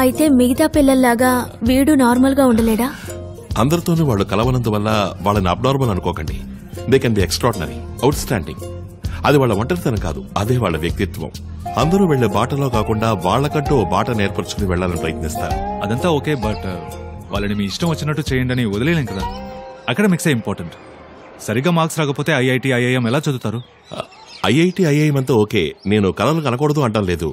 అయితే మిగతా పిల్లల్లాగా వీడు నార్మల్ గా ఉండలేడా? అందరితోనూ వాళ్ళు కలవనందువల్ల వాళ్ళని అబ్నార్మల్ అనుకోకండి. They can be extraordinary, out standing. అది వాళ్ళ ఒంటరితనం కాదు, అదే వాళ్ళ వ్యక్తిత్వం. అందరూ వెళ్లే బాటలో కాకుండా వాళ్లకంటూ ఓ బాట నేర్పరచుకుని వెళ్లాలని ప్రయత్నిస్తారు. అదంతా ఓకే, బట్ వాళ్ళని మీ ఇష్టం వచ్చినట్టు చేయండి అని వదిలేలేం కదా. అకాడమిక్సే ఇంపార్టెంట్. సరిగ్గా మార్క్స్ రాకపోతే ఐఐటి, ఐఐఎం ఎలా చదువుతారు? ఐఐటి, ఐఐఎం అంతా ఓకే, నేను కలలు కనకూడదు అంటాం లేదు.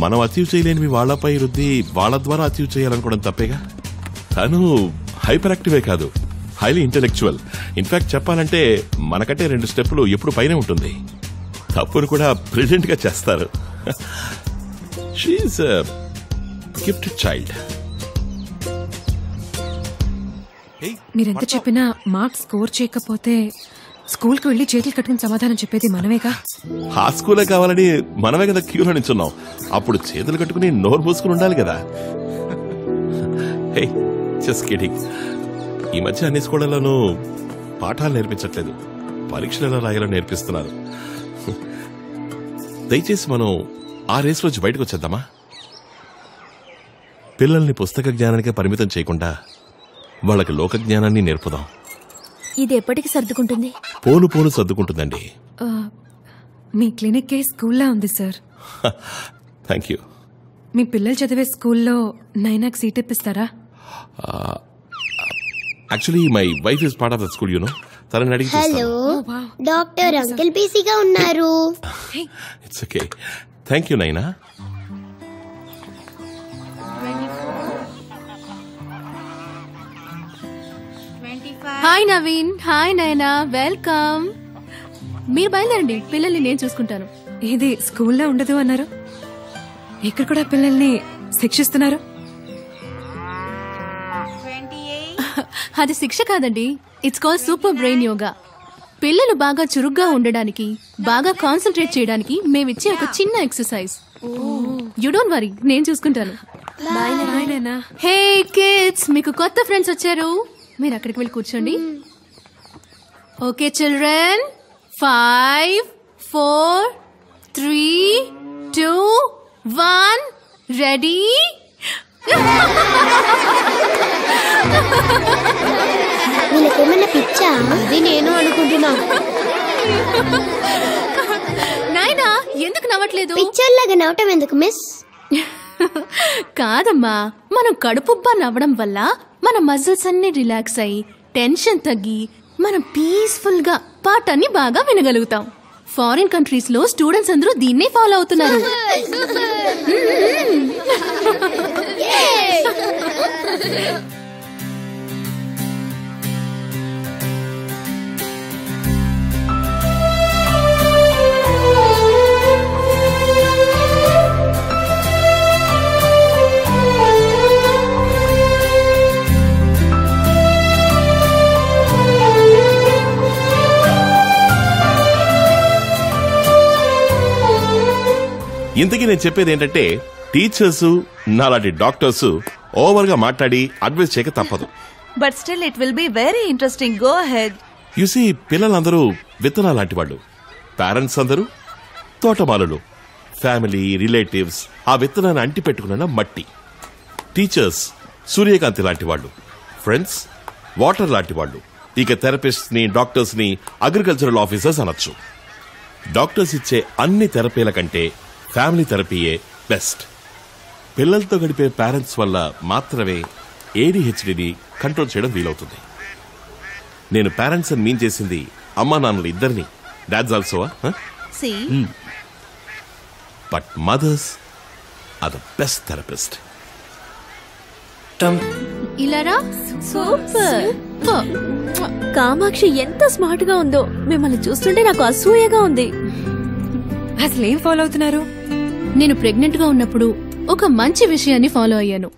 మనం అచీవ్ చేయలేనివి వాళ్లపై రుద్ది వాళ్ల ద్వారా అచీవ్ చేయాలనుకోవడం తప్పేగా. తను హైపర్ యాక్టివే కాదు, హైలీ ఇంటెలెక్చువల్. ఇన్ఫాక్ట్ చెప్పాలంటే మనకంటే 2 స్టెప్పులు ఎప్పుడు పైనే ఉంటుంది. తప్పును కూడా బ్రిలియంట్ గా చేస్తారు. She is gifted child. మీరెంత చెప్పినా మార్క్స్ స్కోర్ చేయకపోతే స్కూల్ కి వెళ్లి చేతులు కట్టుకుని సమాధానం చెప్పేది మనమేగా. ఆ స్కూలే కావాలని మనమే కదా క్యూలో నించున్నాం. అప్పుడు చేతులు కట్టుకుని నోరు మూసుకుని ఉండాలి కదా. హే, జస్ట్ కిడింగ్. ఈ మధ్య అన్ని స్కూళ్లలోనూ పాఠాలు నేర్పించట్లేదు, పరీక్షలు ఎలా రాయాలో నేర్పిస్తున్నారు. దయచేసి మనం ఆ రేస్ రోజు బయటకు వచ్చేద్దామా? పిల్లల్ని పుస్తక జ్ఞానానికే పరిమితం చేయకుండా వాళ్ళకి లోక జ్ఞానాన్ని నేర్పుదాం. ఇది ఎప్పటికి సర్దుకుంటుంది? పోను పోను సర్దుకుంటుందండి. మీ క్లినిక్ స్కూల్లా ఉంది సార్. Thank you. మీ పిల్లలు చదివే స్కూల్లో నైనాకి సీట్ ఇప్పిస్తారా? Actually my wife is part of the school, you know. తనని అడిగి హలో, డాక్టర్ అంకుల్ బిజీగా ఉన్నారు. It's okay. Thank you Naina. Hi Naveen. Hi Naina, welcome. మీరు బయలుదేరండి, పిల్లల్ని నేను చూసుకుంటాను. ఇది స్కూల్లో ఉండదు అన్నారు, ఇక్కడ కూడా పిల్లల్ని శిక్షిస్తున్నారు. అది శిక్ష కాదండి, it's call super brain yoga. పిల్లలు బాగా చురుగ్గా ఉండడానికి, బాగా కాన్సన్ట్రేట్ చేయడానికి మేమిచ్చే ఒక చిన్న ఎక్సర్సైజ్. యు డోంట్ వరీ, నేను చూసుకుంటాను. హే కిడ్స్, మీకు కొత్త ఫ్రెండ్స్ వచ్చారు, మీరు అక్కడికి వెళ్ళి కూర్చోండి. Okay children, 5, 4, 3, 2, 1, ready? వీళ్ళకేమన్నా పిచ్చా? అది నేను అనుకుంటున్నా. నాయనా, ఎందుకు నవ్వట్లేదు? పిచ్చోళ్ళగా నవ్వటం ఎందుకు మిస్? కాదమ్మా, మనం కడుపుబ్బా నవ్వడం వల్ల మన మజిల్స్ అన్ని రిలాక్స్ అయ్యి టెన్షన్ తగ్గి మనం పీస్ఫుల్ గా పాఠాన్ని బాగా వినగలుగుతాం. ఫారిన్ కంట్రీస్ లో స్టూడెంట్స్ అందరూ దీన్నే ఫాలో అవుతున్నారు. ఇంతకీ నేను చెప్పేది ఏంటంటే, టీచర్స్ నాలాంటి డాక్టర్స్ ఓవర్ గా మాట్లాడి అడ్వైస్ చేయక తప్పదు. But still it will be very interesting. Go ahead. You see, పిల్లలందరూ విత్తనాలు లాంటి వాళ్ళు. పేరెంట్స్ అందరూ తోటమాలలు, ఫ్యామిలీ, రిలేటివ్స్ ఆ విత్తనాన్ని అంటి పెట్టుకున్న మట్టి. టీచర్స్ సూర్యకాంతి లాంటి వాళ్ళు, ఫ్రెండ్స్ వాటర్ లాంటి వాళ్ళు. ఇక థెరపిస్ట్ ని, డాక్టర్స్ ని అగ్రికల్చరల్ ఆఫీసర్స్ అనొచ్చు. డాక్టర్స్ ఇచ్చే అన్ని థెరపీల కంటే ఫ్యామిలీ థెరపీయే బెస్ట్. పిల్లలతో గడిపే పేరెంట్స్ వల్ల మాత్రమే ADHDని కంట్రోల్ చేయడం వీలవుతుంది. నేను పేరెంట్స్ అని మీన్ చేసింది అమ్మా నాన్నలు ఇద్దరిని. Dads also. But mothers are the best therapist. ఇలారా, సూపర్. కామాక్షి ఎంత స్మార్ట్ గా ఉందో, మిమ్మల్ని చూస్తుంటే నాకు అసూయగా ఉంది. అసలు ఏం ఫాలో అవుతున్నారు? నేను ప్రెగ్నెంట్ గా ఉన్నప్పుడు ఒక మంచి విషయాన్ని ఫాలో అయ్యాను.